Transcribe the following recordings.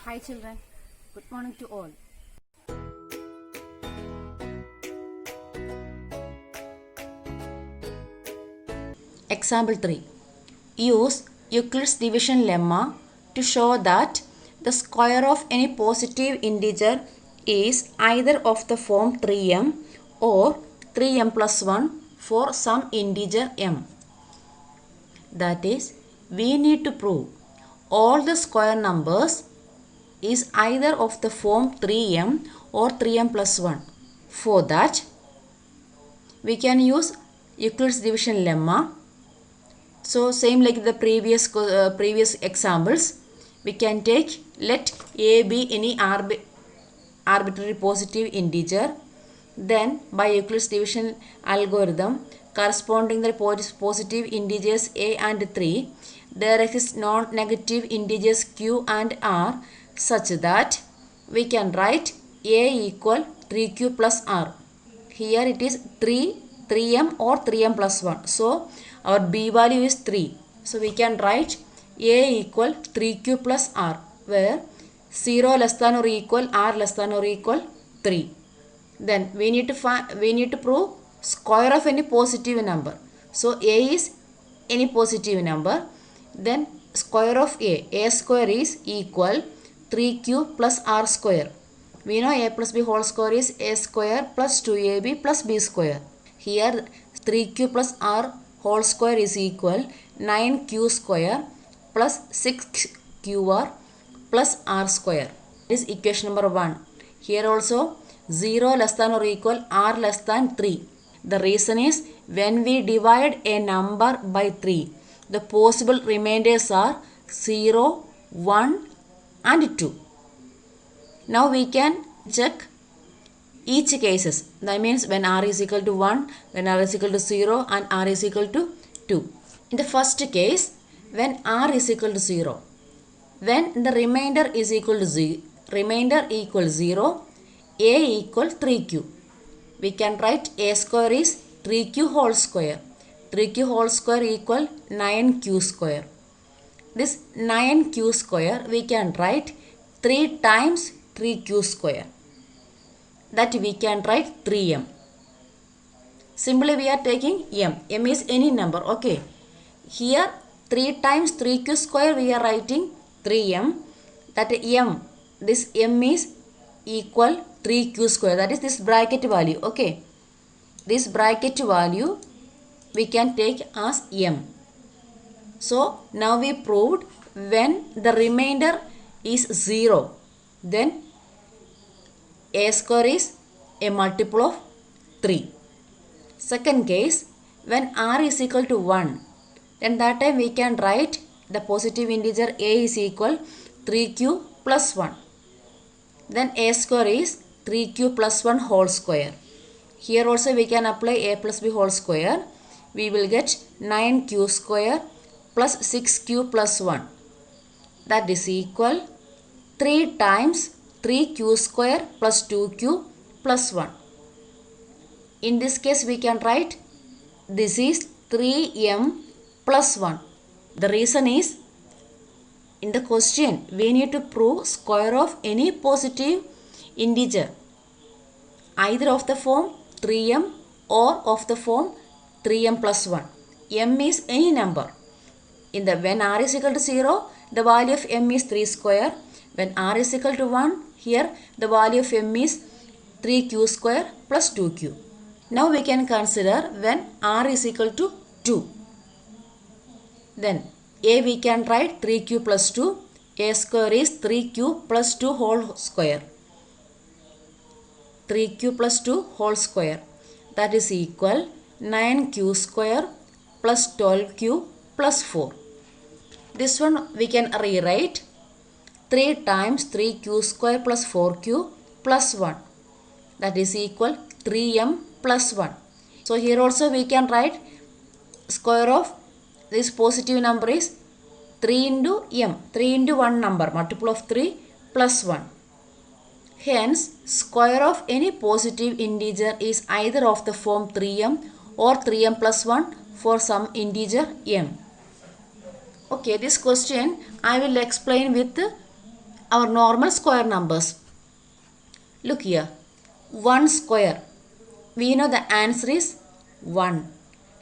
Hi children, good morning to all. Example 3. Use Euclid's division lemma to show that the square of any positive integer is either of the form 3m or 3m plus 1 for some integer m. That is, we need to prove all the square numbers is either of the form 3m or 3m plus 1. For that, we can use Euclid's division lemma. So same like the previous examples, we can take let a be any arbitrary positive integer. Then by Euclid's division algorithm, corresponding the positive integers a and 3, there exist non-negative integers q and r such that we can write a equal 3q plus r. Here it is 3m or 3m plus 1. So our b value is 3. So we can write a equal 3q plus r, where 0 less than or equal r less than or equal 3. Then we need to prove square of any positive number. So a is any positive number. Then square of a square is equal 3q plus r square. We know a plus b whole square is a square plus 2ab plus b square. Here 3q plus r whole square is equal 9q square plus 6qr plus r square. This is equation number 1. Here also 0 less than or equal r less than 3. The reason is when we divide a number by 3, the possible remainders are 0, 1 and 2. Now we can check each cases. That means when r is equal to 1, when r is equal to 0 and r is equal to 2. In the first case, when r is equal to 0, when the remainder is equal to 0, remainder equals 0, a equal 3q. We can write a square is 3q whole square. 3q whole square equal 9q square. This 9q square we can write 3 times 3q square. That we can write 3m. Simply we are taking m. m is any number. Okay. Here 3 times 3q square we are writing 3m. That m. This m is equal 3q square. That is this bracket value. Okay. This bracket value we can take as m. So now we proved when the remainder is 0, then a square is a multiple of 3. Second case, when r is equal to 1, then that time we can write the positive integer a is equal 3q plus 1. Then a square is 3q plus 1 whole square. Here also we can apply a plus b whole square. We will get 9q square plus 6q plus 1. That is equal 3 times 3q square plus 2q plus 1. In this case we can write this is 3m plus 1. The reason is in the question we need to prove square of any positive integer either of the form 3m or of the form 3m plus 1. m is any number. When r is equal to 0, the value of m is 3 square. When r is equal to 1, here the value of m is 3q square plus 2q. Now we can consider when r is equal to 2. Then a we can write 3q plus 2. A square is 3q plus 2 whole square. 3q plus 2 whole square. That is equal 9q square plus 12q plus 4. This one we can rewrite 3 times 3q square plus 4q plus 1. That is equal 3m plus 1. So here also we can write square of this positive number is 3 into m. 3 into 1 number, multiple of 3 plus 1. Hence, square of any positive integer is either of the form 3m or 3m plus 1 for some integer m. Okay, this question I will explain with our normal square numbers. Look here. 1 square. We know the answer is 1.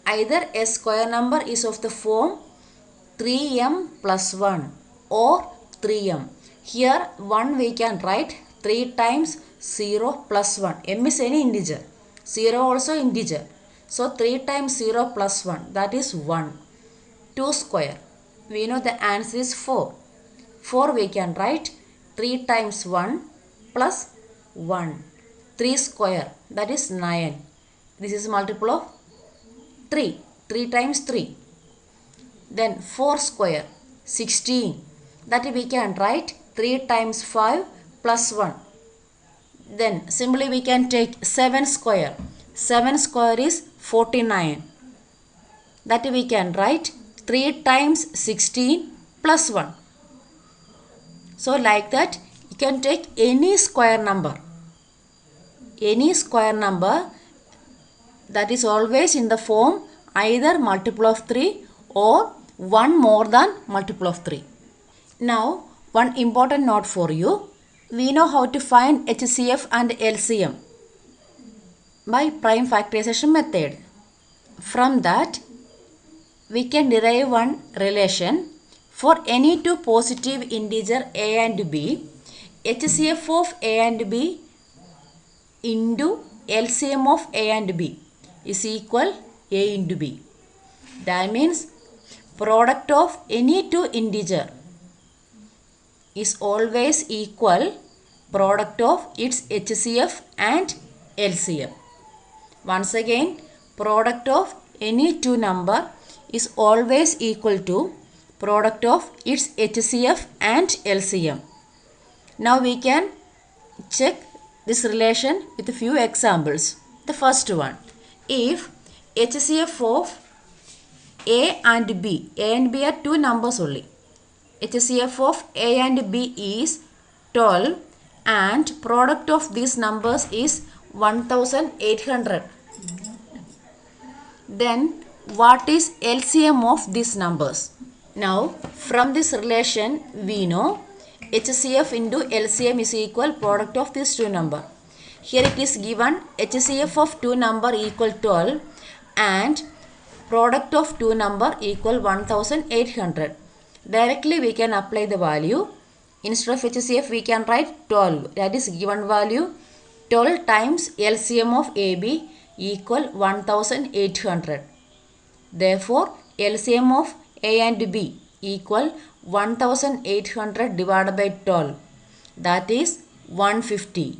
Either a square number is of the form 3m plus 1 or 3m. Here 1 we can write 3 times 0 plus 1. M is any integer. 0 also integer. So 3 times 0 plus 1, that is 1. 2 square. We know the answer is 4. 4 we can write 3 times 1 plus 1. 3 square, that is 9. This is multiple of 3. 3 times 3. Then 4 square, 16. That we can write 3 times 5 plus 1. Then simply we can take 7 square. 7 square is 49. That we can write 3 times 16 plus 1. So like that you can take any square number. Any square number that is always in the form either multiple of 3 or 1 more than multiple of 3. Now one important note for you. We know how to find HCF and LCM by prime factorization method. From that we can derive one relation. For any two positive integer a and b, HCF of a and b into LCM of a and b is equal a into b. That means product of any two integer is always equal product of its HCF and LCM. Once again, product of any two number is always equal to product of its HCF and LCM. Now we can check this relation with a few examples. The first one, if HCF of a and b are two numbers only. HCF of a and b is 12 and product of these numbers is 1800. Then what is LCM of these numbers? Now from this relation we know HCF into LCM is equal product of these two number. Here it is given HCF of two number equal 12 and product of two number equal 1800. Directly we can apply the value. Instead of HCF we can write 12. That is given value 12 times LCM of AB equal 1800. Therefore LCM of A and B equal 1800 divided by 12. That is 150.